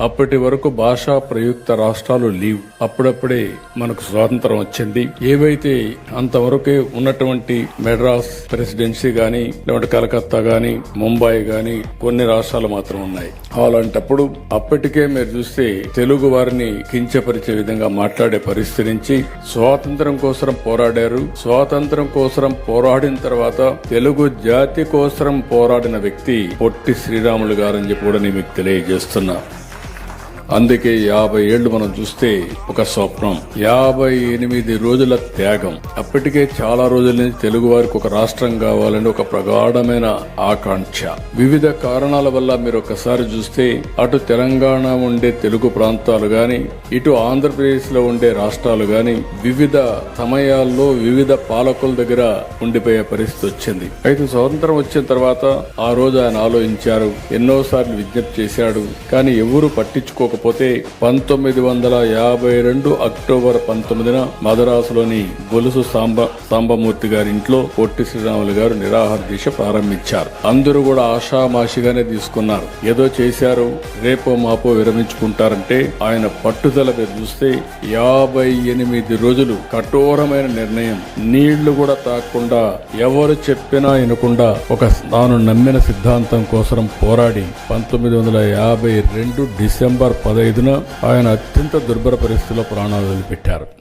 అప్పటి వరకు భాషా ప్రయుక్త రాష్ట్రాలు లీవ్. అప్పుడప్పుడే మనకు స్వాతంత్రం వచ్చింది. ఏవైతే అంతవరకే ఉన్నటువంటి మెడ్రాస్ ప్రెసిడెన్సీ గాని, లేదంటే కలకత్తా గాని, ముంబై గాని కొన్ని రాష్ట్రాలు మాత్రం ఉన్నాయి. అలాంటప్పుడు అప్పటికే మీరు చూస్తే తెలుగు వారిని కించపరిచే విధంగా మాట్లాడే పరిస్థితి నుంచి స్వాతంత్రం కోసం పోరాడారు. స్వాతంత్రం కోసం పోరాడిన తర్వాత తెలుగు జాతి కోసం పోరాడిన వ్యక్తి పొట్టి శ్రీరాములు గారని చెప్పి కూడా నేను మీకు తెలియజేస్తున్నా. అందుకే 50 ఏళ్లు మనం చూస్తే ఒక స్వప్నం, 58 రోజుల త్యాగం. అప్పటికే చాలా రోజుల నుంచి తెలుగు వారికి ఒక రాష్ట్రం కావాలని ఒక ప్రగాఢమైన ఆకాంక్ష. వివిధ కారణాల వల్ల మీరు ఒకసారి చూస్తే అటు తెలంగాణ ఉండే తెలుగు ప్రాంతాలు గాని, ఇటు ఆంధ్రప్రదేశ్ లో ఉండే రాష్ట్రాలు గాని వివిధ సమయాల్లో వివిధ పాలకుల దగ్గర ఉండిపోయే పరిస్థితి వచ్చింది. అయితే స్వాతంత్రం వచ్చిన తర్వాత ఆ రోజు ఆయన ఆలోచించారు, ఎన్నోసార్లు విజ్ఞప్తి చేశాడు, కానీ ఎవరూ పట్టించుకోక పోతే 1952 అక్టోబర్ 19న మద్రాసులోని గొలుసు సాంబమూర్తి గారి ఇంట్లో పొట్టి శ్రీరాములు గారు నిరాహార దీక్ష ప్రారంభించారు. అందరూ కూడా ఆషామాషిగానే తీసుకున్నారు. ఏదో చేశారు, రేపో మాపో విరమించుకుంటారంటే ఆయన పట్టుదల మీద చూస్తే 58 రోజులు కఠోరమైన నిర్ణయం. నీళ్లు కూడా తాగకుండా, ఎవరు చెప్పినా వినకుండా ఒక తాను నమ్మిన సిద్ధాంతం కోసం పోరాడి 1952 డిసెంబర్ 15న ఆయన అత్యంత దుర్భర పరిస్థితుల్లో ప్రాణాలు వదిలిపెట్టారు.